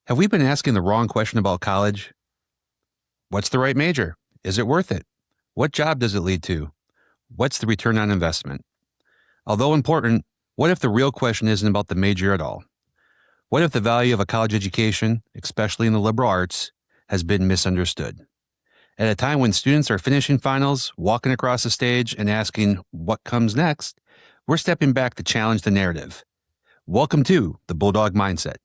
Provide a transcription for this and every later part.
Have we been asking the wrong question about college? What's the right major? Is it worth it? What job does it lead to? What's the return on investment? Although important, what if the real question isn't about the major at all? What if the value of a college education, especially in the liberal arts, has been misunderstood? At a time when students are finishing finals, walking across the stage, and asking what comes next, we're stepping back to challenge the narrative. Welcome to the Bulldog Mindset.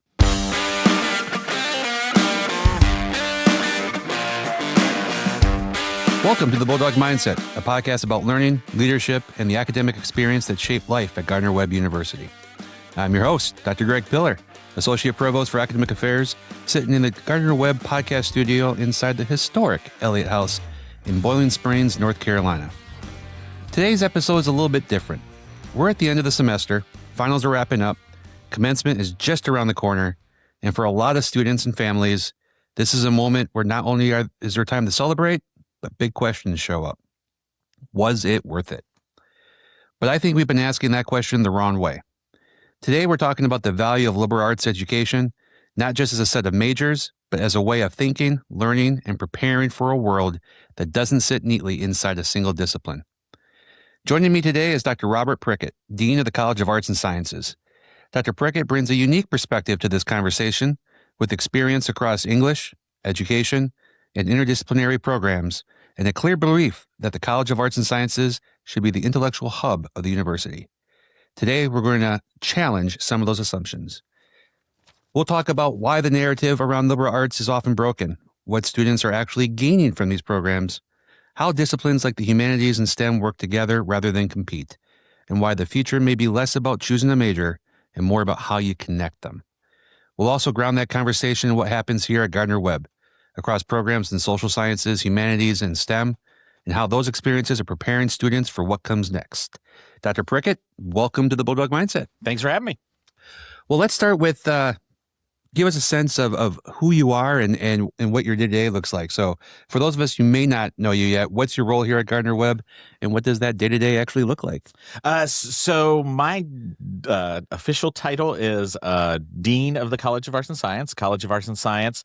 Welcome to the Bulldog Mindset, a podcast about learning, leadership, and the academic experience that shaped life at Gardner-Webb University. I'm your host, Dr. Greg Pillar, Associate Provost for Academic Affairs, sitting in the Gardner-Webb podcast studio inside the historic Elliott House in Boiling Springs, North Carolina. Today's episode is a little bit different. We're at the end of the semester, finals are wrapping up, commencement is just around the corner, and for a lot of students and families, this is a moment where not only is there time to celebrate, but big questions show up. Was it worth it? But I think we've been asking that question the wrong way. Today, we're talking about the value of liberal arts education, not just as a set of majors, but as a way of thinking, learning, and preparing for a world that doesn't sit neatly inside a single discipline. Joining me today is Dr. Robert Prickett, Dean of the College of Arts and Sciences. Dr. Prickett brings a unique perspective to this conversation with experience across English, education, and interdisciplinary programs, and a clear belief that the College of Arts and Sciences should be the intellectual hub of the university. Today, we're going to challenge some of those assumptions. We'll talk about why the narrative around liberal arts is often broken, what students are actually gaining from these programs, how disciplines like the humanities and STEM work together rather than compete, and why the future may be less about choosing a major and more about how you connect them. We'll also ground that conversation in what happens here at Gardner-Webb, across programs in social sciences, humanities, and STEM, and how those experiences are preparing students for what comes next. Dr. Prickett, welcome to the Bulldog Mindset. Thanks for having me. Well, let's start with give us a sense of who you are and what your day-to-day looks like. So for those of us who may not know you yet, what's your role here at Gardner-Webb, and what does that day-to-day actually look like? So my official title is Dean of the College of Arts and Science. College of Arts and Science,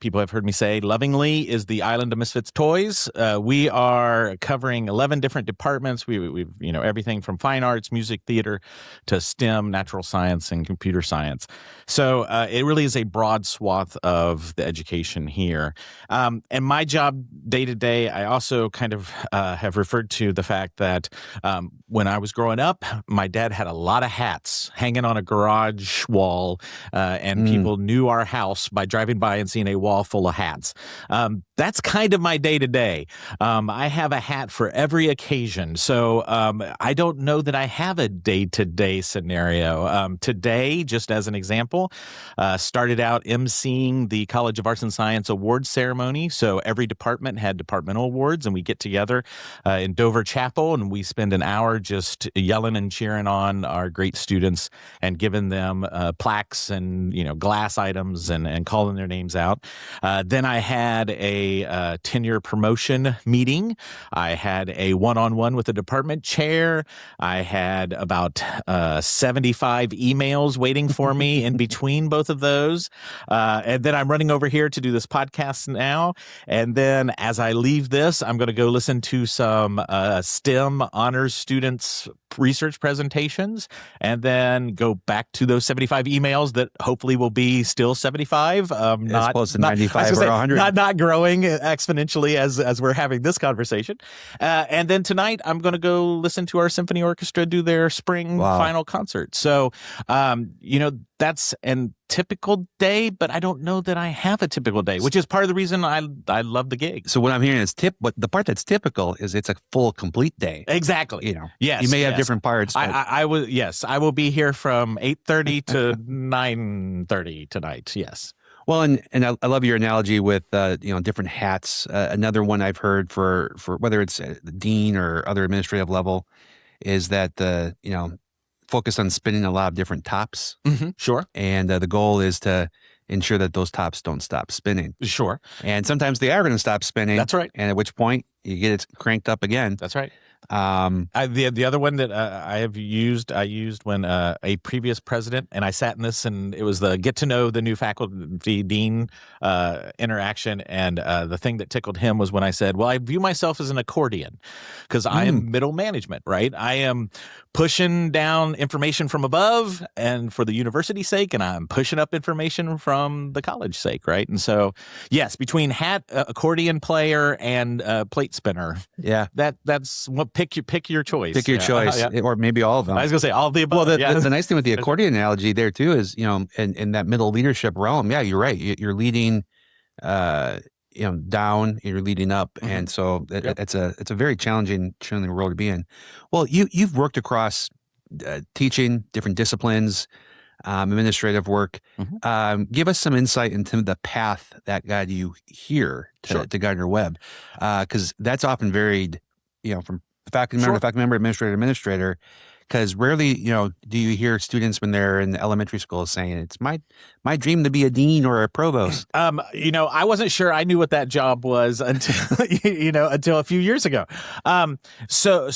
people have heard me say lovingly, is the island of misfits toys. We are covering 11 different departments. We've everything from fine arts, music, theater, to STEM, natural science, and computer science. So it really is a broad swath of the education here. And my job day to day, I also kind of have referred to the fact that when I was growing up, my dad had a lot of hats hanging on a garage wall, and people knew our house by driving by and seeing a wall full of hats. That's kind of my day to day. I have a hat for every occasion. So I don't know that I have a day to day scenario. Today, just as an example, started out emceeing the College of Arts and Science awards ceremony. So every department had departmental awards, and we get together in Dover Chapel, and we spend an hour just yelling and cheering on our great students and giving them plaques and glass items and calling their names out. Then I had a tenure promotion meeting. I had a one-on-one with the department chair. I had about 75 emails waiting for me in between both of those. And then I'm running over here to do this podcast now. And then as I leave this, I'm going to go listen to some STEM honors students research presentations, and then go back to those 75 emails that hopefully will be still 75. As opposed to 95 or 100. Not growing exponentially as we're having this conversation. And then tonight, I'm going to go listen to our symphony orchestra do their spring final concert. So, that's a typical day, but I don't know that I have a typical day, which is part of the reason I love the gig. So what I'm hearing is but the part that's typical is it's a full, complete day. Exactly. Yes. You may have different parts. But I will be here from 8:30 to 9:30 tonight. Yes. Well, and I love your analogy with different hats. Another one I've heard for whether it's the dean or other administrative level is that focus on spinning a lot of different tops. Mm-hmm. Sure. And the goal is to ensure that those tops don't stop spinning. Sure. And sometimes they are going to stop spinning. That's right. And at which point you get it cranked up again. That's right. The other one that I used when a previous president, and I sat in this, and it was the get to know the new faculty dean interaction, and the thing that tickled him was when I said, well, I view myself as an accordion because I am middle management, right? I am pushing down information from above and for the university's sake, and I'm pushing up information from the college sake, right? And so, yes, between accordion player and plate spinner, that's what pick your choice. Pick your choice, or maybe all of them. I was going to say all of the above. Well, the nice thing with the accordion analogy there too is, in that middle leadership realm, you're right. You're leading, down, you're leading up, and so it's a very challenging role to be in. Well, you've worked across teaching, different disciplines, administrative work. Give us some insight into the path that got you here to Gardner-Webb, because that's often varied, from faculty member to faculty member, administrator to administrator. Because rarely, do you hear students when they're in elementary school saying, "It's my dream to be a dean or a provost." I wasn't sure I knew what that job was until until a few years ago. So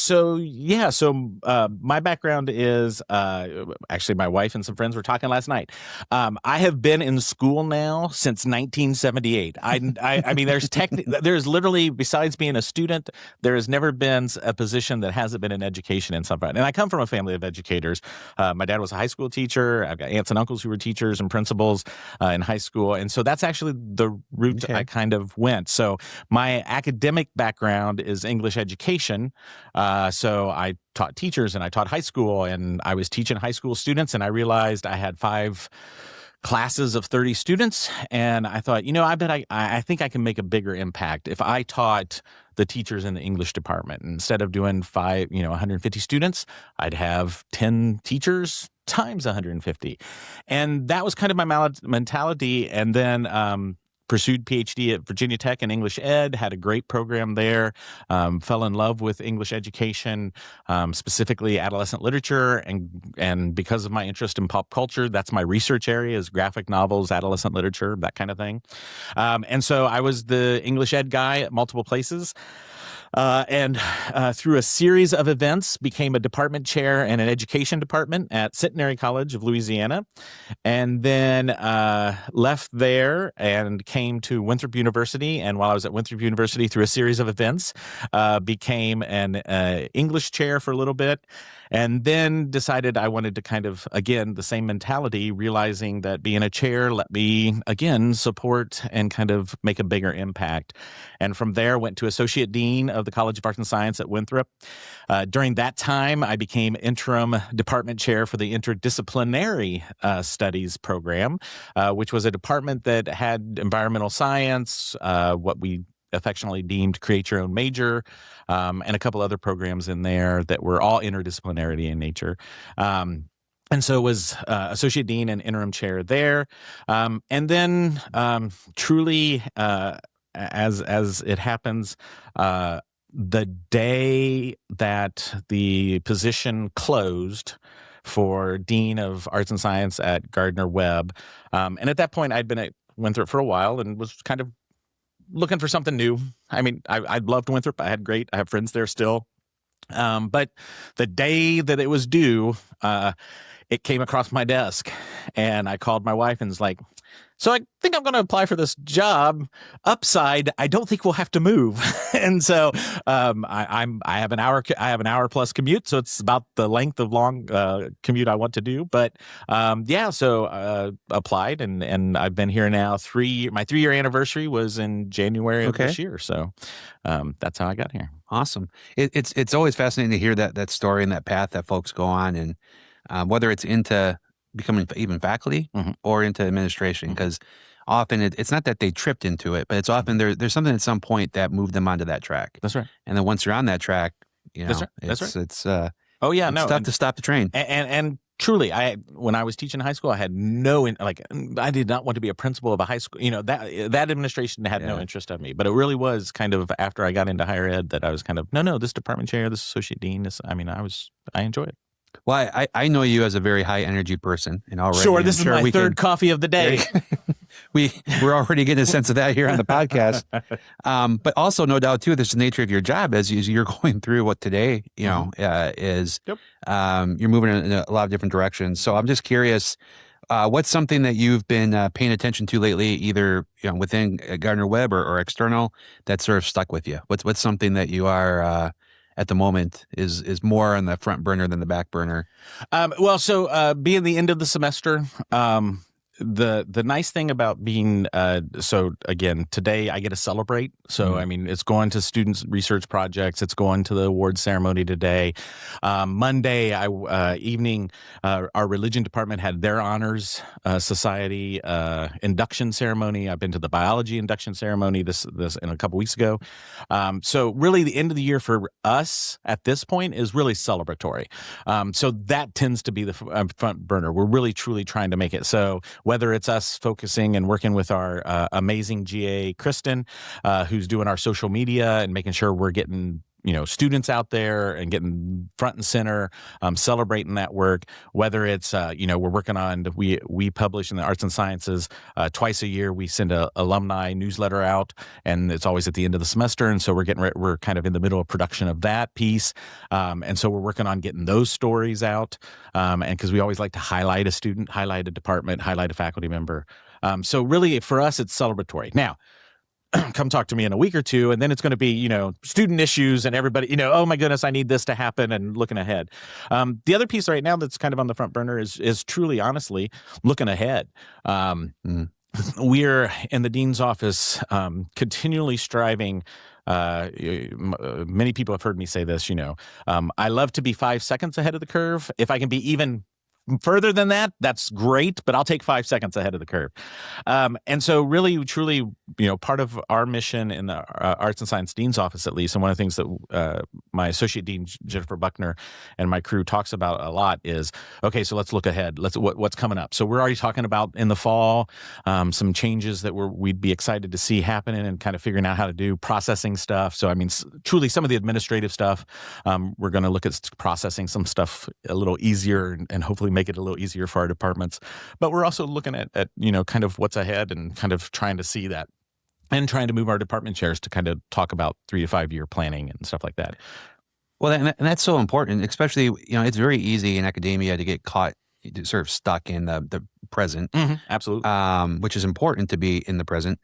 my background is actually my wife and some friends were talking last night. I have been in school now since 1978. I mean, there's literally, besides being a student, there has never been a position that hasn't been in education in some point. And I come from a family of educators. My dad was a high school teacher. I've got aunts and uncles who were teachers and principals in high school. And so that's actually the route I kind of went. So my academic background is English education. So I taught teachers and I taught high school, and I was teaching high school students, and I realized I had 5 classes of 30 students. And I thought, I think I can make a bigger impact if I taught the teachers in the English department. And instead of doing 150 students, I'd have 10 teachers times 150. And that was kind of my mentality. And then pursued PhD at Virginia Tech in English Ed, had a great program there, fell in love with English education, specifically adolescent literature. And because of my interest in pop culture, that's my research area, is graphic novels, adolescent literature, that kind of thing. And so I was the English Ed guy at multiple places. And through a series of events, became a department chair in an education department at Centenary College of Louisiana, and then left there and came to Winthrop University. And while I was at Winthrop University, through a series of events, became an English chair for a little bit, and then decided I wanted to kind of, again, the same mentality, realizing that being a chair let me, again, support and kind of make a bigger impact. And from there, went to Associate Dean of the College of Arts and Science at Winthrop. During that time, I became interim department chair for the interdisciplinary studies program, which was a department that had environmental science, what we affectionately deemed create your own major, and a couple other programs in there that were all interdisciplinary in nature. And so was associate dean and interim chair there. And then truly, as it happens, the day that the position closed for Dean of Arts and Science at Gardner-Webb, and at that point I'd been at Winthrop for a while and was kind of looking for something new. I mean, I loved Winthrop. I have friends there still. But the day that it was due, it came across my desk, and I called my wife and was like, so I think I'm going to apply for this job. Upside, I don't think we'll have to move. And so I have an hour plus commute, so it's about the length of long commute I want to do. But so applied, and I've been here now my 3-year anniversary was in January of this year. So that's how I got here. Awesome. It's always fascinating to hear that story and that path that folks go on, and whether it's into becoming even faculty or into administration, because often it's not that they tripped into it, but it's often there's something at some point that moved them onto that track. That's right. And then once you're on that track, That's right. it's tough to stop the train. And truly, when I was teaching high school, I had I did not want to be a principal of a high school. That administration had no interest of me, but it really was kind of after I got into higher ed that I was kind of, no, this department chair, this associate dean, I enjoy it. Well, I know you as a very high energy person, and already this is my third coffee of the day. we're already getting a sense of that here on the podcast. But also, no doubt, too, this is the nature of your job as you're going through what today, is. Yep. You're moving in a lot of different directions. So I'm just curious, what's something that you've been paying attention to lately, either within Gardner-Webb or external, that sort of stuck with you? What's something that you are at the moment is more on the front burner than the back burner? So being the end of the semester, the nice thing about being so again today I get to celebrate. So I mean, it's going to students' research projects. It's going to the award ceremony today. Monday evening, our religion department had their honors society induction ceremony. I've been to the biology induction ceremony this in a couple weeks ago. So really, the end of the year for us at this point is really celebratory. So that tends to be the front burner. We're really truly trying to make it so. Whether it's us focusing and working with our amazing GA, Kristen, who's doing our social media and making sure we're getting students out there and getting front and center, celebrating that work. Whether it's we're working on we publish in the arts and sciences twice a year. We send a alumni newsletter out, and it's always at the end of the semester. And so we're kind of in the middle of production of that piece, and so we're working on getting those stories out. And because we always like to highlight a student, highlight a department, highlight a faculty member. So really, for us, it's celebratory. Now, come talk to me in a week or two, and then it's going to be, student issues and everybody, oh my goodness, I need this to happen, and looking ahead. The other piece right now that's kind of on the front burner is truly, honestly, looking ahead. We're in the dean's office continually striving. Many people have heard me say this, I love to be 5 seconds ahead of the curve. If I can be even further than that, that's great, but I'll take 5 seconds ahead of the curve. And so really, truly, part of our mission in the Arts and Science Dean's office, at least, and one of the things that my Associate Dean, Jennifer Buckner, and my crew talks about a lot is, okay, so let's look ahead. What's coming up? So we're already talking about in the fall, some changes that we'd be excited to see happening and kind of figuring out how to do processing stuff. So, I mean, truly some of the administrative stuff, we're going to look at processing some stuff a little easier and hopefully make it a little easier for our departments. But we're also looking at kind of what's ahead and kind of trying to see that and trying to move our department chairs to kind of talk about 3 to 5 year planning and stuff like that. Well, and that's so important, especially, it's very easy in academia to get caught sort of stuck in the present. Absolutely. Which is important to be in the present.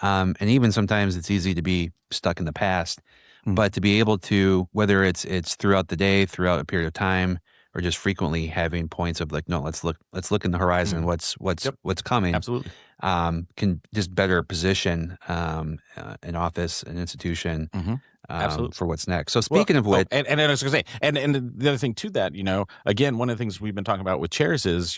And even sometimes it's easy to be stuck in the past, but to be able to, whether it's throughout the day, throughout a period of time, or just frequently having points of like, no, let's look in the horizon. What's coming? Absolutely. Can just better position an office, an institution, Absolutely. for what's next. So speaking of which, and I was going to say, and the other thing to that, again, one of the things we've been talking about with chairs is,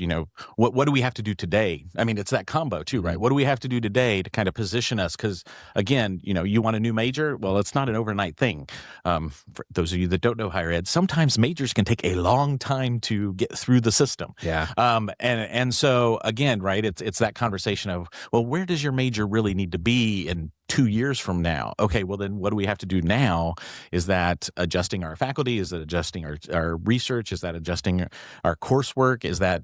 what do we have to do today? I mean, it's that combo too, right? What do we have to do today to kind of position us? Because again, you want a new major? Well, it's not an overnight thing. For those of you that don't know higher ed, sometimes majors can take a long time to get through the system. Yeah. And so again, right, it's that conversation of, well, where does your major really need to be in 2 years from now? Okay, well then what do we have to do now? Is that adjusting our faculty? Is that adjusting our research? Is that adjusting our coursework? Is that,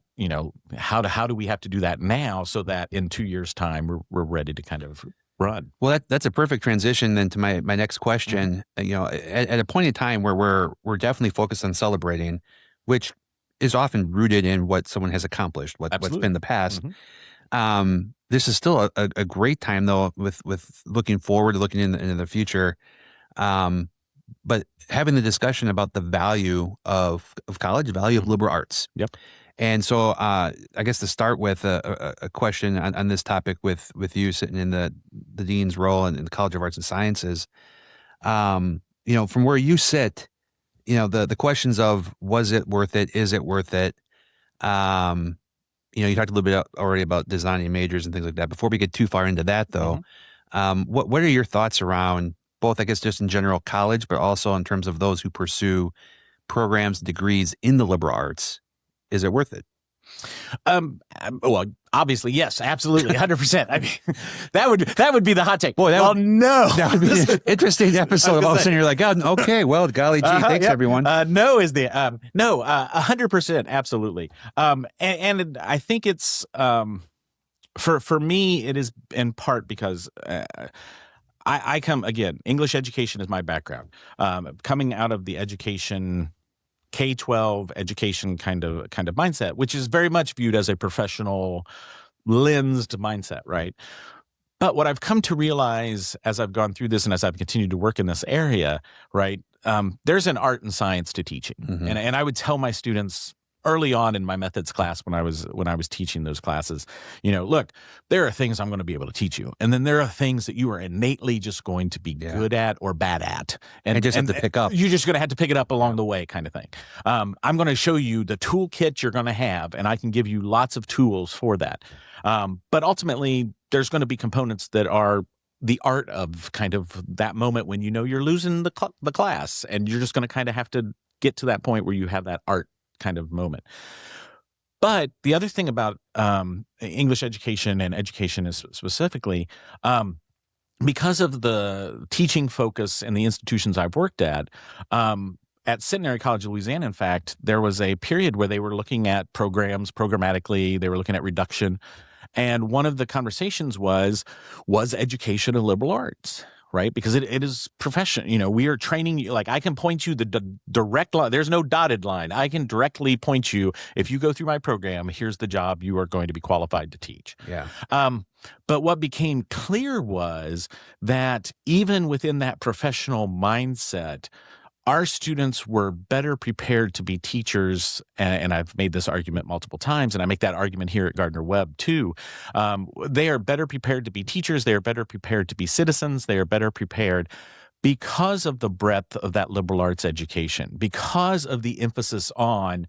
how do we have to do that now so that in 2 years' time we're ready to kind of run? Well, that's a perfect transition then to my next question. At a point in time where we're definitely focused on celebrating, which is often rooted in what someone has accomplished, what's been the past. This is still a great time, though, with looking forward, looking into the future, but having the discussion about the value of college, the value of liberal arts. Yep. And so I guess to start with a question on this topic with you sitting in the dean's role in the College of Arts and Sciences, from where you sit, the questions of was it worth it? Is it worth it? You talked a little bit already about designing majors and things like that. Before we get too far into that, though, what are your thoughts around both, I guess, just in general college, but also in terms of those who pursue programs, degrees in the liberal arts? Is it worth it? Well, obviously, yes, absolutely, 100%. I mean, that would be the hot take. Boy, no, that would be an interesting episode. All of a sudden, you're like, oh, okay, well, golly gee, thanks everyone. No is the 100%, absolutely. And I think it's For me, it is in part because I come, again, English education is my background. Coming out of the education, K-12 education kind of mindset, which is very much viewed as a professional lensed mindset, right? But what I've come to realize as I've gone through this and as I've continued to work in this area, right, there's an art and science to teaching. Mm-hmm. And I would tell my students early on in my methods class when I was teaching those classes, look, there are things I'm going to be able to teach you. And then there are things that you are innately just going to be good at or bad at. And just have to pick up. You're just going to have to pick it up along the way kind of thing. I'm going to show you the toolkit you're going to have, and I can give you lots of tools for that. But ultimately, there's going to be components that are the art of kind of that moment when you're losing the class, and you're just going to kind of have to get to that point where you have that art kind of moment. But the other thing about English education and education is specifically, because of the teaching focus in the institutions I've worked at Centenary College of Louisiana, in fact, there was a period where they were looking at programs programmatically. They were looking at reduction. And one of the conversations was education a liberal arts, right? Because it is profession. We are training you. Like, I can point you the direct line. There's no dotted line. I can directly point you. If you go through my program, here's the job you are going to be qualified to teach. Yeah. But what became clear was that even within that professional mindset, our students were better prepared to be teachers, and I've made this argument multiple times, and I make that argument here at Gardner-Webb too. They are better prepared to be teachers. They are better prepared to be citizens. They are better prepared because of the breadth of that liberal arts education, because of the emphasis on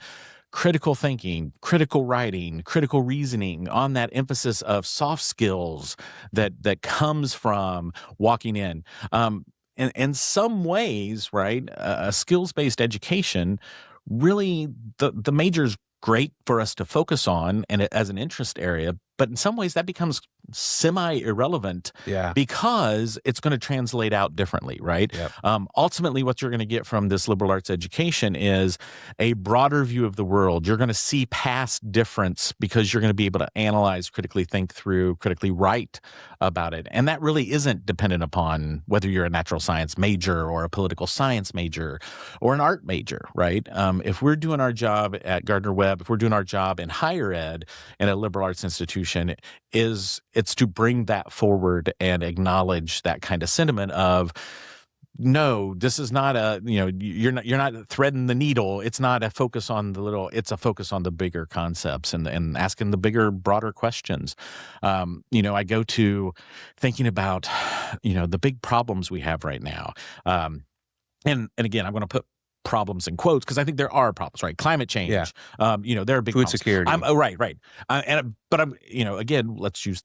critical thinking, critical writing, critical reasoning, on that emphasis of soft skills that comes from walking in. In some ways, right, a skills-based education, really the major's great for us to focus on and as an interest area, but in some ways that becomes semi-irrelevant because it's going to translate out differently, right? Yep. Ultimately, what you're going to get from this liberal arts education is a broader view of the world. You're going to see past difference because you're going to be able to analyze, critically think through, critically write about it. And that really isn't dependent upon whether you're a natural science major or a political science major or an art major, right? If we're doing our job at Gardner-Webb, if we're doing our job in higher ed in a liberal arts institution, it's to bring that forward and acknowledge that kind of sentiment of, no, this is not you're not threading the needle. It's not a focus on the little, it's a focus on the bigger concepts and asking the bigger, broader questions. I go to thinking about, the big problems we have right now. And again, I'm going to put problems in quotes because I think there are problems, right? Climate change. Yeah. There are big food problems. Security. Right. But I'm, again, let's use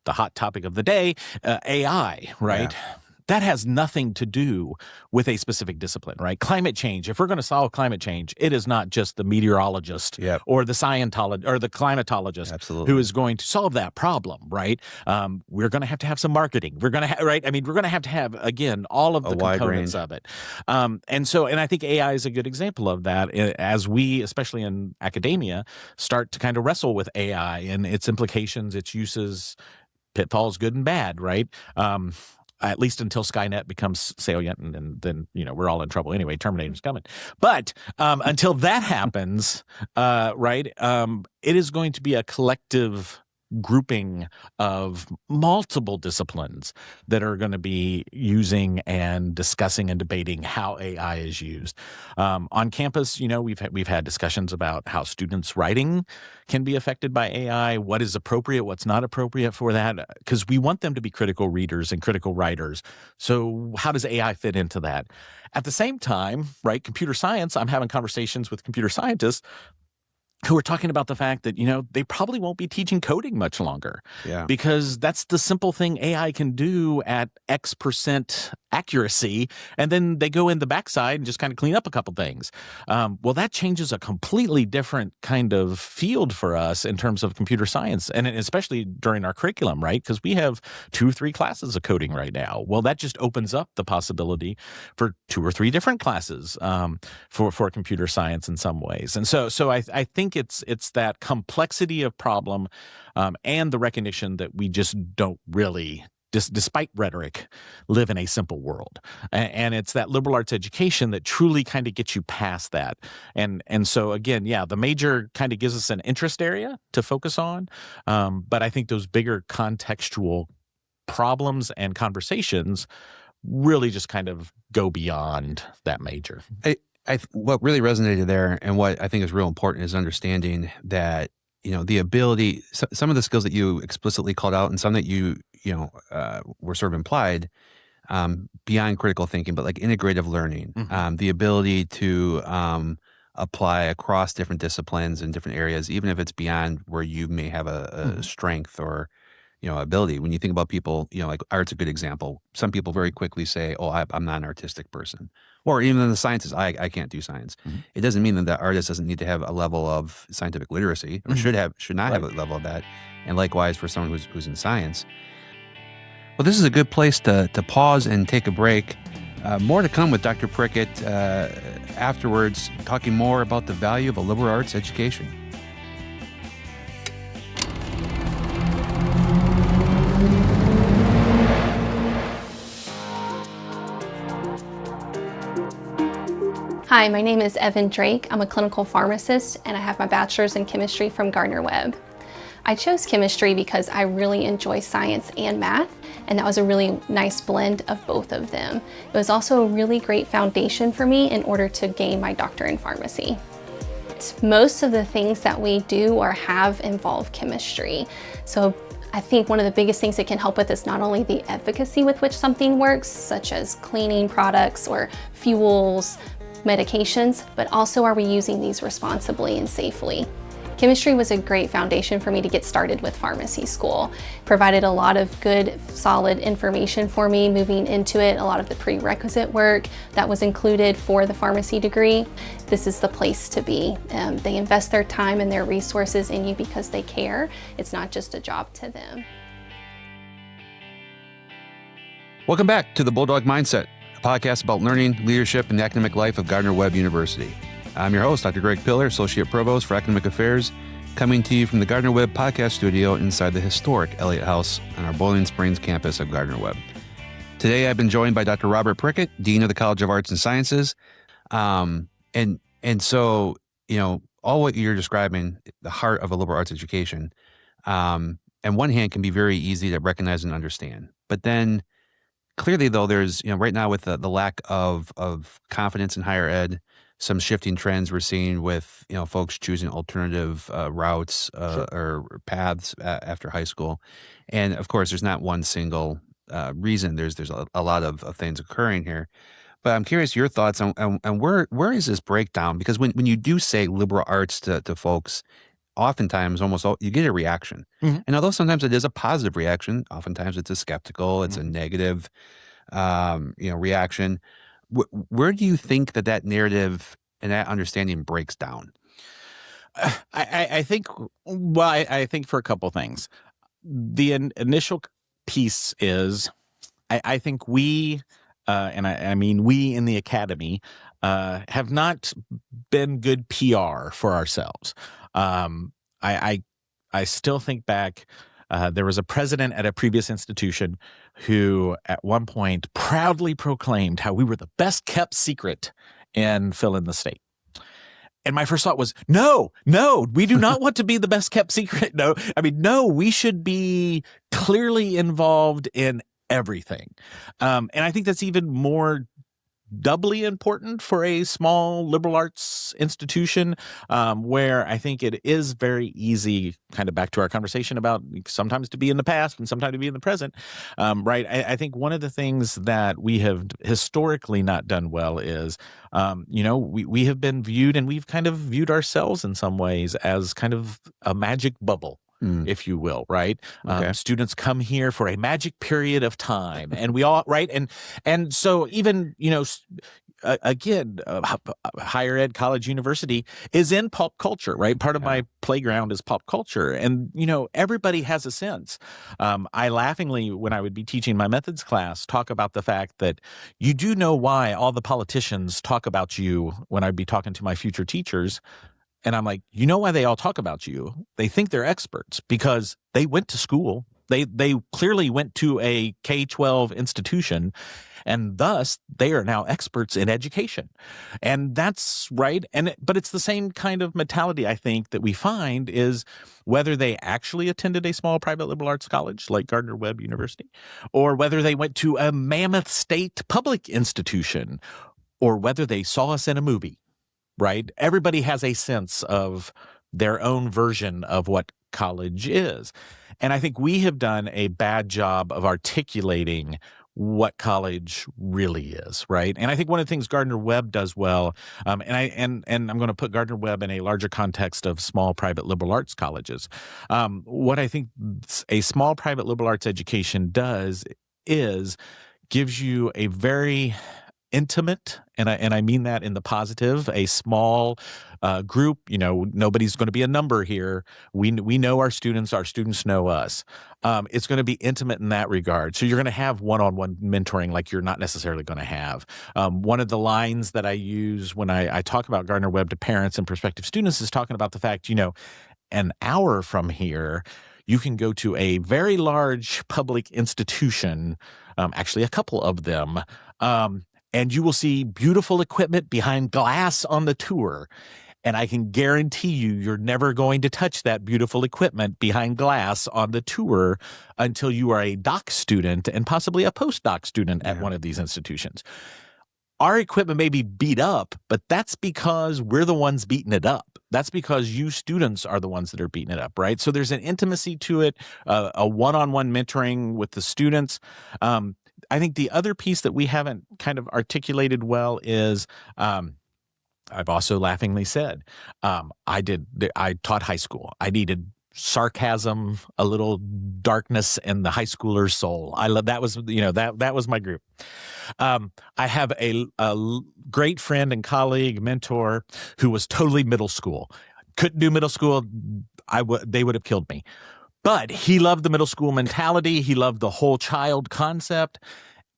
the hot topic of the day, AI, right? Yeah. That has nothing to do with a specific discipline, right? Climate change. If we're going to solve climate change, it is not just the meteorologist or the Scientologist or the climatologist who is going to solve that problem, right? We're going to have some marketing. We're going to right? I mean, we're going to have again all of the components of it. And I think AI is a good example of that as we, especially in academia, start to kind of wrestle with AI and its implications, its uses, pitfalls, good and bad, right? At least until Skynet becomes salient, and then we're all in trouble anyway. Terminator's coming, but until that happens, right? It is going to be a collective grouping of multiple disciplines that are going to be using and discussing and debating how AI is used. On campus, we've had discussions about how students' writing can be affected by AI, what is appropriate, what's not appropriate for that, because we want them to be critical readers and critical writers. So how does AI fit into that? At the same time, right, computer science, I'm having conversations with computer scientists who are talking about the fact that, they probably won't be teaching coding much longer. Yeah. Because that's the simple thing AI can do at X% accuracy. And then they go in the backside and just kind of clean up a couple things. Well, that changes a completely different kind of field for us in terms of computer science, and especially during our curriculum, right? Because we have 2 or 3 classes of coding right now. Well, that just opens up the possibility for 2 or 3 different classes for computer science in some ways. And so I think think it's that complexity of problem and the recognition that we just don't really, despite rhetoric, live in a simple world. And it's that liberal arts education that truly kind of gets you past that. And so again, yeah, the major kind of gives us an interest area to focus on. But I think those bigger contextual problems and conversations really just kind of go beyond that major. What really resonated there, and what I think is real important, is understanding that the ability, some of the skills that you explicitly called out, and some that were sort of implied, beyond critical thinking, but like integrative learning, the ability to apply across different disciplines and different areas, even if it's beyond where you may have a strength or ability. When you think about people, like art's a good example. Some people very quickly say, "Oh, I'm not an artistic person," or even in the sciences, "I can't do science." It doesn't mean that the artist doesn't need to have a level of scientific literacy, or should not have a level of that. And likewise for someone who's in science. Well, this is a good place to pause and take a break. More to come with Dr. Prickett afterwards, talking more about the value of a liberal arts education. Hi, my name is Evan Drake. I'm a clinical pharmacist, and I have my bachelor's in chemistry from Gardner-Webb. I chose chemistry because I really enjoy science and math, and that was a really nice blend of both of them. It was also a really great foundation for me in order to gain my doctorate in pharmacy. Most of the things that we do or have involve chemistry. So I think one of the biggest things it can help with is not only the efficacy with which something works, such as cleaning products or fuels, medications, but also are we using these responsibly and safely. Chemistry was a great foundation for me to get started with pharmacy school. Provided a lot of good, solid information for me moving into it, a lot of the prerequisite work that was included for the pharmacy degree. This is the place to be. They invest their time and their resources in you because they care. It's not just a job to them. Welcome back to the Bulldog Mindset, a podcast about learning, leadership, and the academic life of Gardner-Webb University. I'm your host, Dr. Greg Pillar, Associate Provost for Academic Affairs, coming to you from the Gardner-Webb podcast studio inside the historic Elliott House on our Boiling Springs campus of Gardner-Webb. Today, I've been joined by Dr. Robert Prickett, Dean of the College of Arts and Sciences. And so, all what you're describing, the heart of a liberal arts education, on one hand can be very easy to recognize and understand. But then clearly, though, there's, right now with the lack of confidence in higher ed, some shifting trends we're seeing with, folks choosing alternative routes or paths after high school. And of course, there's not one single reason. There's a lot of things occurring here. But I'm curious your thoughts on where is this breakdown? Because when you do say liberal arts to folks, oftentimes you get a reaction. And although sometimes it is a positive reaction, oftentimes it's a skeptical, it's a negative reaction. Where do you think that narrative and that understanding breaks down? I think for a couple things. The initial piece is, I think we, and I mean we in the academy, have not been good PR for ourselves. I still think back. There was a president at a previous institution who at one point proudly proclaimed how we were the best kept secret in fill in the state. And my first thought was, no, we do not want to be the best kept secret. No, we should be clearly involved in everything. And I think that's even more doubly important for a small liberal arts institution, where I think it is very easy, kind of back to our conversation about sometimes to be in the past and sometimes to be in the present, right? I think one of the things that we have historically not done well is, we have been viewed, and we've kind of viewed ourselves in some ways as kind of a magic bubble, if you will, right? Okay. Students come here for a magic period of time, and we all, right? And so even, again, higher ed, college, university is in pop culture, right? Part of my playground is pop culture. And, everybody has a sense. I laughingly, when I would be teaching my methods class, talk about the fact that you do know why all the politicians talk about you when I'd be talking to my future teachers. And I'm like, you know why they all talk about you? They think they're experts because they went to school. They clearly went to a K-12 institution, and thus they are now experts in education. And that's right. But it's the same kind of mentality, I think, that we find is whether they actually attended a small private liberal arts college like Gardner-Webb University, or whether they went to a mammoth state public institution, or whether they saw us in a movie, right? Everybody has a sense of their own version of what college is. And I think we have done a bad job of articulating what college really is, right? And I think one of the things Gardner-Webb does well, and I'm going to put Gardner-Webb in a larger context of small private liberal arts colleges. What I think a small private liberal arts education does is gives you a very intimate, and I mean that in the positive, a small group. Nobody's going to be a number here. We know our students know us. It's going to be intimate in that regard. So you're going to have one-on-one mentoring like you're not necessarily going to have. One of the lines that I use when I talk about Gardner-Webb to parents and prospective students is talking about the fact, an hour from here, you can go to a very large public institution, actually a couple of them, and you will see beautiful equipment behind glass on the tour. And I can guarantee you're never going to touch that beautiful equipment behind glass on the tour until you are a doc student and possibly a postdoc student at one of these institutions. Our equipment may be beat up, but that's because we're the ones beating it up. That's because you students are the ones that are beating it up, right? So there's an intimacy to it, a one-on-one mentoring with the students. I think the other piece that we haven't kind of articulated well is, I've also laughingly said, I taught high school. I needed sarcasm, a little darkness in the high schooler's soul. I love that was that was my group. I have a great friend and colleague, mentor, who was totally middle school. Couldn't do middle school. They would have killed me. But he loved the middle school mentality. He loved the whole child concept.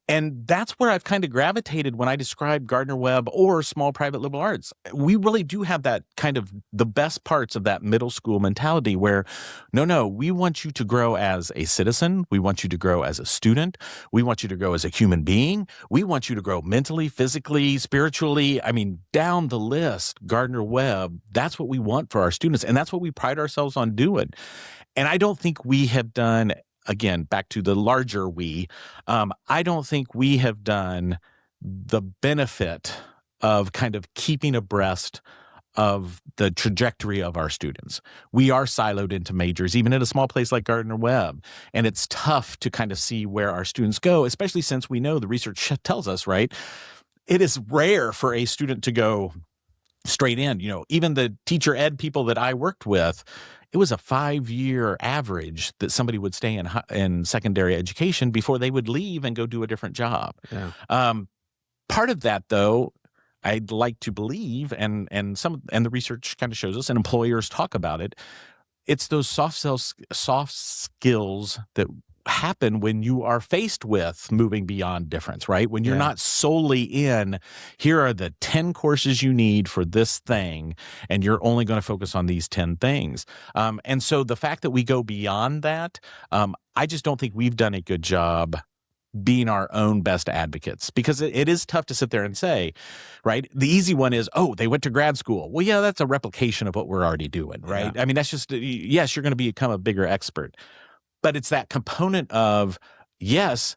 And that's where I've kind of gravitated when I describe Gardner-Webb or small private liberal arts. We really do have that kind of the best parts of that middle school mentality where, no, we want you to grow as a citizen. We want you to grow as a student. We want you to grow as a human being. We want you to grow mentally, physically, spiritually. I mean, down the list, Gardner-Webb, that's what we want for our students. And that's what we pride ourselves on doing. And I don't think we have done, again, back to the larger we, I don't think we have done the benefit of kind of keeping abreast of the trajectory of our students. We are siloed into majors, even at a small place like Gardner-Webb. And it's tough to kind of see where our students go, especially since we know the research tells us, right? It is rare for a student to go straight in. Even the teacher ed people that I worked with, it was a 5-year average that somebody would stay in secondary education before they would leave and go do a different job. Yeah. Part of that, though, I'd like to believe, and the research kind of shows us, and employers talk about it. It's those soft skills that happen when you are faced with moving beyond difference, right? When you're not solely in, here are the 10 courses you need for this thing, and you're only going to focus on these 10 things. And so the fact that we go beyond that, I just don't think we've done a good job being our own best advocates, because it is tough to sit there and say, right? The easy one is, they went to grad school. Well, yeah, that's a replication of what we're already doing, right? Yeah. I mean, that's just, yes, you're going to become a bigger expert. But it's that component of, yes,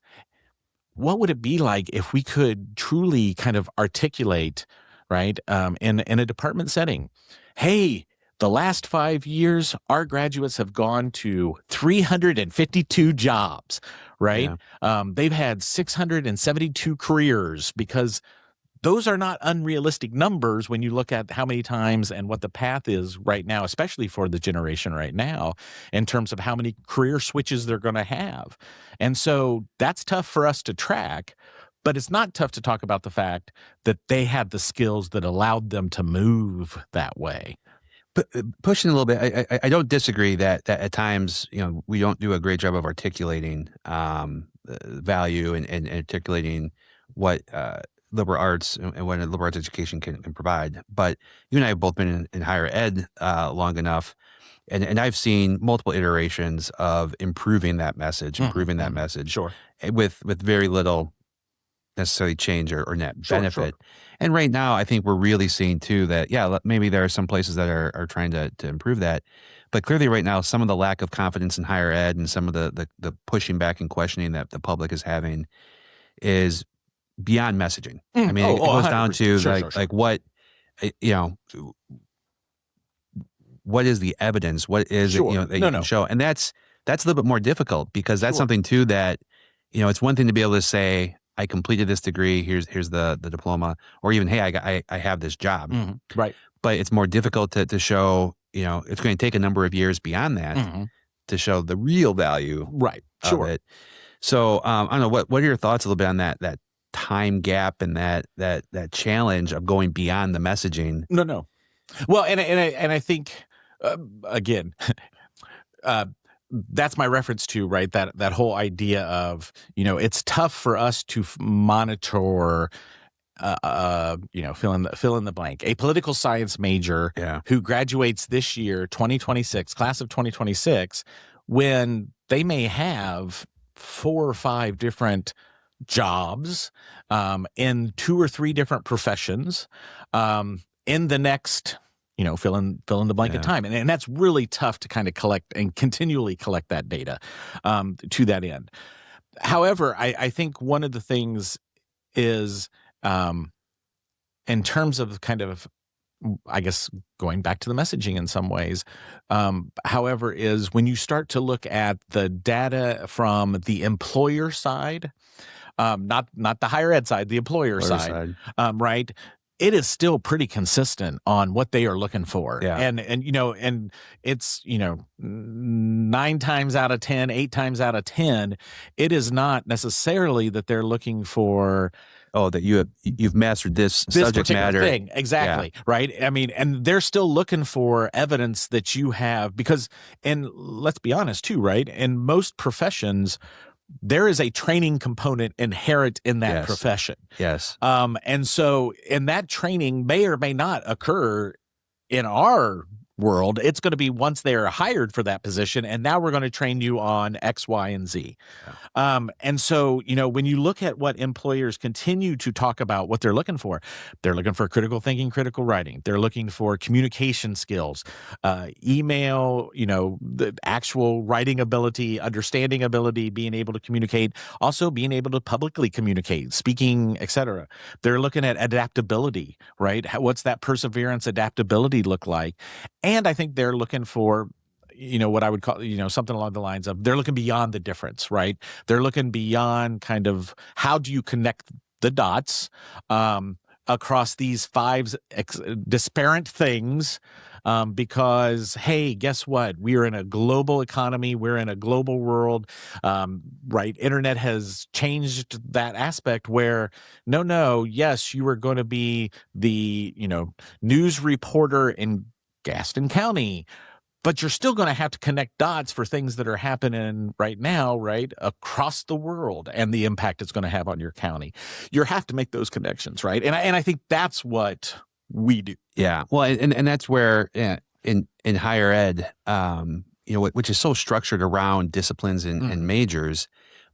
what would it be like if we could truly kind of articulate, right, in a department setting, hey, the last 5 years, our graduates have gone to 352 jobs, right? Yeah. They've had 672 careers, because those are not unrealistic numbers when you look at how many times and what the path is right now, especially for the generation right now, in terms of how many career switches they're going to have. And so that's tough for us to track, but it's not tough to talk about the fact that they had the skills that allowed them to move that way. Pushing a little bit, I don't disagree that at times, we don't do a great job of articulating value and articulating what liberal arts and what a liberal arts education can provide. But you and I have both been in higher ed long enough, and I've seen multiple iterations of improving that message, Sure. with very little necessarily change or net benefit. Sure. And right now, I think we're really seeing too that, maybe there are some places that are trying to improve that. But clearly right now, some of the lack of confidence in higher ed and some of the pushing back and questioning that the public is having is beyond messaging. I mean, it goes down to like what, what is the evidence? What is it, that you can show? And that's a little bit more difficult because that's something too that, it's one thing to be able to say, I completed this degree. Here's the diploma, or even, hey, I have this job. Right. But it's more difficult to show. It's going to take a number of years beyond that to show the real value. Right. Of it. So I don't know. What are your thoughts a little bit on that time gap and that challenge of going beyond the messaging? No. Well, and I think again. That's my reference to, right, that whole idea of, it's tough for us to monitor, fill in the blank, a political science major who graduates this year, 2026, class of 2026, when they may have 4 or 5 different jobs in 2 or 3 different professions in the next fill in the blank of time. And that's really tough to kind of collect and continually collect that data to that end. However, I think one of the things is in terms of kind of, I guess, going back to the messaging in some ways, however, is when you start to look at the data from the employer side, not the higher ed side, the employer side. Right? It is still pretty consistent on what they are looking for. Yeah. And it's, 9 times out of 10, 8 times out of 10, it is not necessarily that they're looking for that you've mastered this subject matter thing. Exactly. Yeah. Right. I mean, and they're still looking for evidence that you have, because, and let's be honest too, right? In most professions, there is a training component inherent in that profession. Yes. And so, and that training may or may not occur in our world. It's going to be once they are hired for that position, and now we're going to train you on X, Y, and Z. And so, when you look at what employers continue to talk about what they're looking for critical thinking, critical writing. They're looking for communication skills, email, the actual writing ability, understanding ability, being able to communicate, also being able to publicly communicate, speaking, etc. They're looking at adaptability, right? What's that perseverance, adaptability look like? And I think they're looking for, what I would call, something along the lines of, they're looking beyond the difference, right? They're looking beyond kind of how do you connect the dots across these 5 disparate things, because, hey, guess what? We are in a global economy. We're in a global world, right? Internet has changed that aspect where, yes, you are going to be the, news reporter in Gaston County, but you're still going to have to connect dots for things that are happening right now, right, across the world, and the impact it's going to have on your county. You have to make those connections, right? And I think that's what we do. Yeah. Well, and that's where in higher ed, which is so structured around disciplines and majors,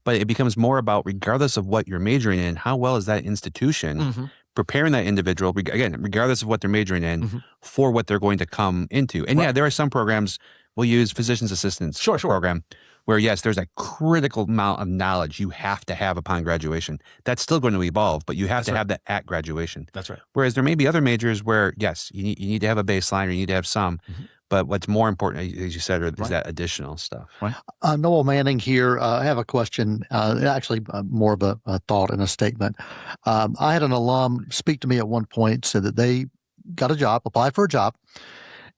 but it becomes more about, regardless of what you're majoring in, how well is that institution preparing that individual, again, regardless of what they're majoring in, for what they're going to come into. And there are some programs, we'll use physician's assistants program, where yes, there's a critical amount of knowledge you have to have upon graduation. That's still going to evolve, but you have to have that at graduation. That's right. Whereas there may be other majors where, yes, you need to have a baseline, or you need to have some, but what's more important, as you said, is that additional stuff. Right. Noel Manning here. I have a question, actually more of a thought and a statement. I had an alum speak to me at one point, said that they got a job, applied for a job,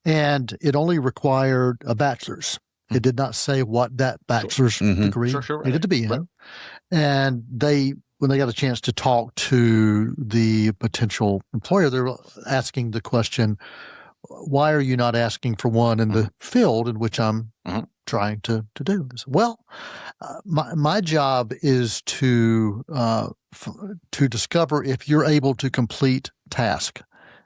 and it only required a bachelor's. It did not say what that bachelor's degree needed to be in. Right. And when they got a chance to talk to the potential employer, they were asking the question, why are you not asking for one in the field in which I'm trying to do this? Well, my job is to discover if you're able to complete task,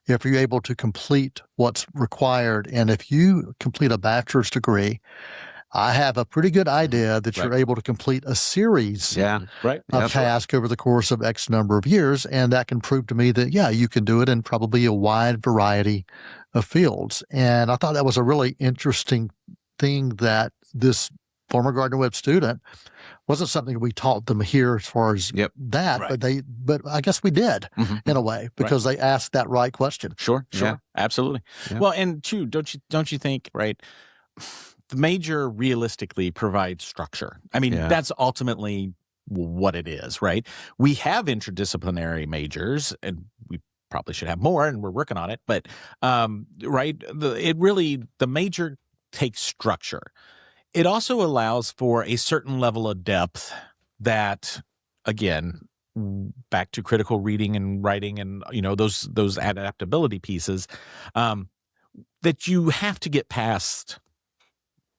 if you're able to complete what's required, and if you complete a bachelor's degree, I have a pretty good idea that you're able to complete a series of tasks over the course of X number of years, and that can prove to me that, you can do it in probably a wide variety of fields. And I thought that was a really interesting thing that this former Gardner-Webb student wasn't something we taught them here as far as that, but I guess we did in a way because they asked that right question. Sure, absolutely. Yeah. Well, and too, don't you think, right? The major realistically provides structure. I mean, that's ultimately what it is, right? We have interdisciplinary majors, and we probably should have more, and we're working on it. But the major takes structure. It also allows for a certain level of depth that, again, back to critical reading and writing and those adaptability pieces that you have to get past.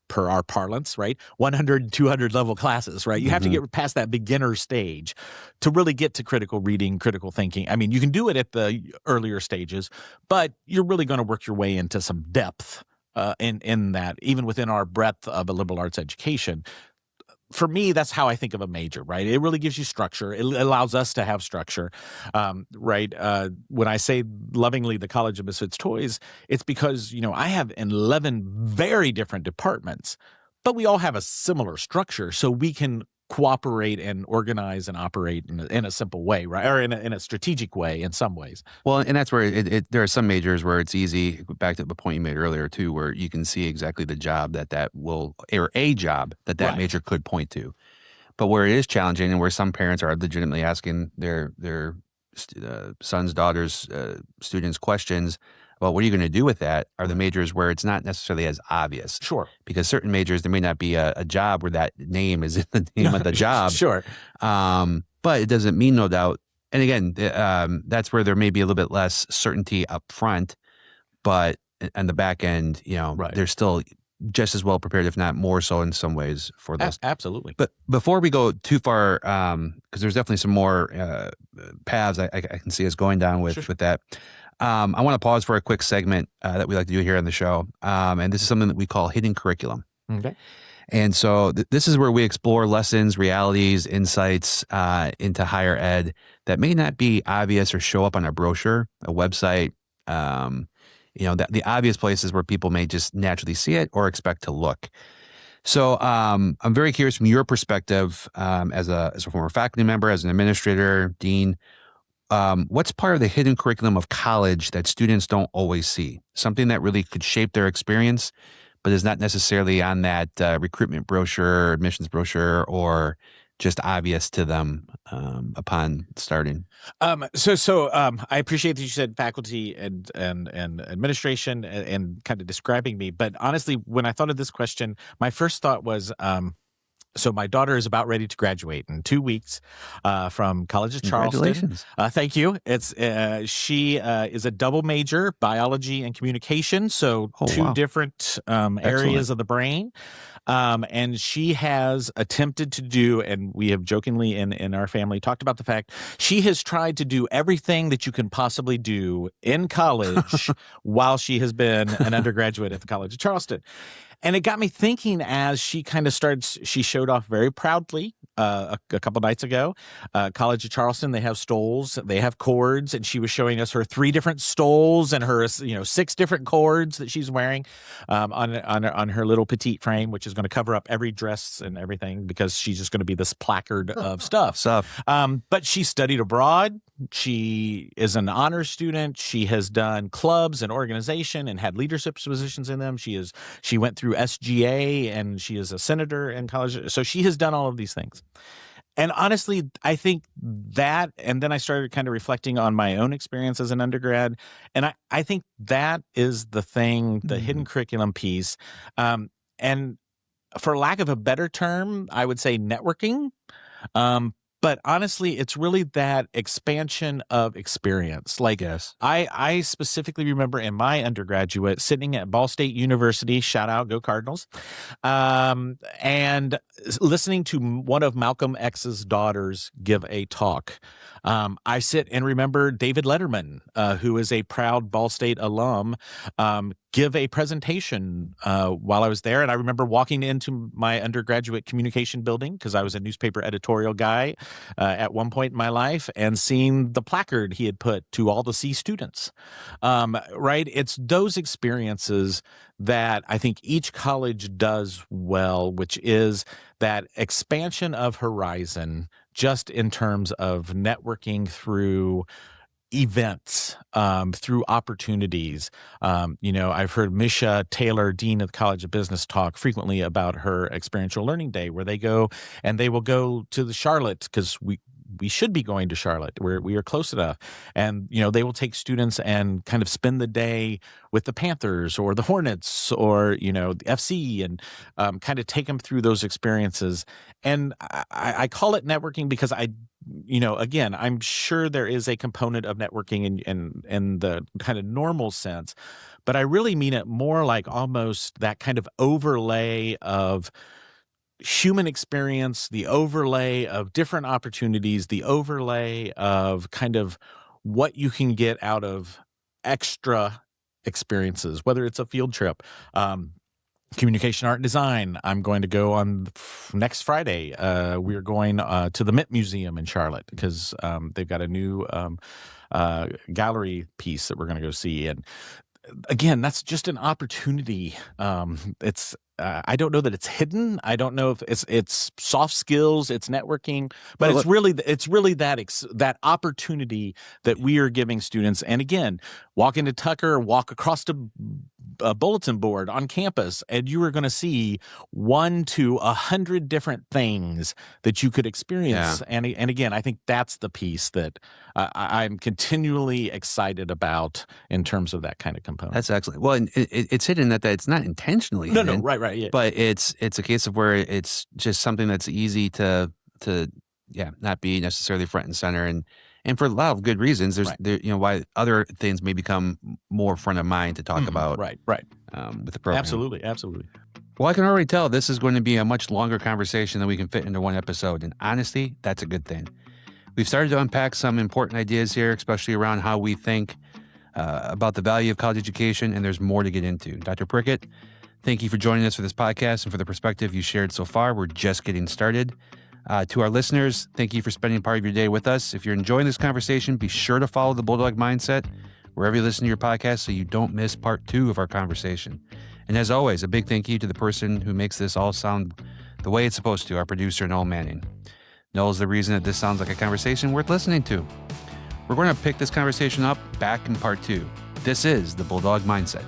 Per our parlance, right? 100, 200 level classes, right? You have to get past that beginner stage to really get to critical reading, critical thinking. I mean, you can do it at the earlier stages, but you're really going to work your way into some depth in that, even within our breadth of a liberal arts education. For me, that's how I think of a major, right? It really gives you structure. It allows us to have structure, right? When I say lovingly the College of Misfits Toys, it's because, I have 11 very different departments, but we all have a similar structure, so we can cooperate and organize and operate in a simple way, right? Or in a strategic way in some ways. Well, and that's where there are some majors where it's easy, back to the point you made earlier too, where you can see exactly the job that will, or a job that major could point to. But where it is challenging and where some parents are legitimately asking their sons, daughters, students questions about what are you going to do with that are the majors where it's not necessarily as obvious. Sure. Because certain majors, there may not be a job where that name is in the name of the job. Sure. But it doesn't mean, no doubt. And again, that's where there may be a little bit less certainty up front, but on the back end, they're still just as well prepared, if not more so in some ways for those. Absolutely. But before we go too far, because there's definitely some more paths I can see us going down with that. I want to pause for a quick segment that we like to do here on the show. And this is something that we call hidden curriculum. Okay. And so this is where we explore lessons, realities, insights into higher ed that may not be obvious or show up on a brochure, a website, the obvious places where people may just naturally see it or expect to look. So I'm very curious from your perspective as a former faculty member, as an administrator, dean, what's part of the hidden curriculum of college that students don't always see? Something that really could shape their experience, but is not necessarily on that recruitment brochure, admissions brochure, or just obvious to them upon starting. So I appreciate that you said faculty and administration and kind of describing me. But honestly, when I thought of this question, my first thought was, so my daughter is about ready to graduate in 2 weeks from College of Charleston. Congratulations. Thank you. She is a double major, biology and communication, so two different areas of the brain. And she has attempted to do, and we have jokingly in our family talked about the fact, she has tried to do everything that you can possibly do in college while she has been an undergraduate at the College of Charleston. And it got me thinking as she kind of she showed off very proudly a couple nights ago. College of Charleston, they have stoles, they have cords, and she was showing us her 3 different stoles and her 6 different cords that she's wearing on her little petite frame, which is going to cover up every dress and everything because she's just going to be this placard of stuff. But she studied abroad. She is an honors student. She has done clubs and organization and had leadership positions in them. She went through SGA and she is a senator in college. So she has done all of these things. And honestly, I think that, and then I started kind of reflecting on my own experience as an undergrad. And I think that is the thing, the hidden curriculum piece. And for lack of a better term, I would say networking. But honestly, it's really that expansion of experience. Like, Yes. I specifically remember in my undergraduate sitting at Ball State University, shout out, go Cardinals, and listening to one of Malcolm X's daughters give a talk. I sit and remember David Letterman, who is a proud Ball State alum, give a presentation while I was there. And I remember walking into my undergraduate communication building because I was a newspaper editorial guy at one point in my life, and seeing the placard he had put to all the C students. Right? It's those experiences that I think each college does well, which is that expansion of horizon just in terms of networking through events, through opportunities. I've heard Misha Taylor, Dean of the College of Business, talk frequently about her experiential learning day, where they go and they will go to the Charlotte, because we should be going to Charlotte, where we are close enough. And, they will take students and kind of spend the day with the Panthers or the Hornets or, the FC, and kind of take them through those experiences. And I call it networking because again, I'm sure there is a component of networking in the kind of normal sense, but I really mean it more like almost that kind of overlay of human experience, the overlay of different opportunities, the overlay of kind of what you can get out of extra experiences, whether it's a field trip. Communication, art, and design. I'm going to go on next Friday. We're going to the Mint Museum in Charlotte because they've got a new gallery piece that we're going to go see. And again, that's just an opportunity. It's I don't know that it's hidden. I don't know if it's soft skills, it's networking, but it's really that opportunity that we are giving students. And again, walk into Tucker, walk across a bulletin board on campus, and you are going to see 1 to 100 different things that you could experience. Yeah. And again, I think that's the piece that I'm continually excited about in terms of that kind of component. That's excellent. Well, and it's hidden that it's not intentionally hidden. No, right, yeah. But it's a case of where it's just something that's easy to not be necessarily front and center, and for a lot of good reasons. There's why other things may become more front of mind to talk about. Right. With the program. Absolutely. Well, I can already tell this is going to be a much longer conversation than we can fit into one episode, and honestly, that's a good thing. We've started to unpack some important ideas here, especially around how we think about the value of college education, and there's more to get into. Dr. Prickett, thank you for joining us for this podcast and for the perspective you shared so far. We're just getting started. To our listeners, thank you for spending part of your day with us. If you're enjoying this conversation, be sure to follow the Bulldog Mindset wherever you listen to your podcast so you don't miss part 2 of our conversation. And as always, a big thank you to the person who makes this all sound the way it's supposed to, our producer, Noel Manning. Noel is the reason that this sounds like a conversation worth listening to. We're going to pick this conversation up back in part 2. This is the Bulldog Mindset.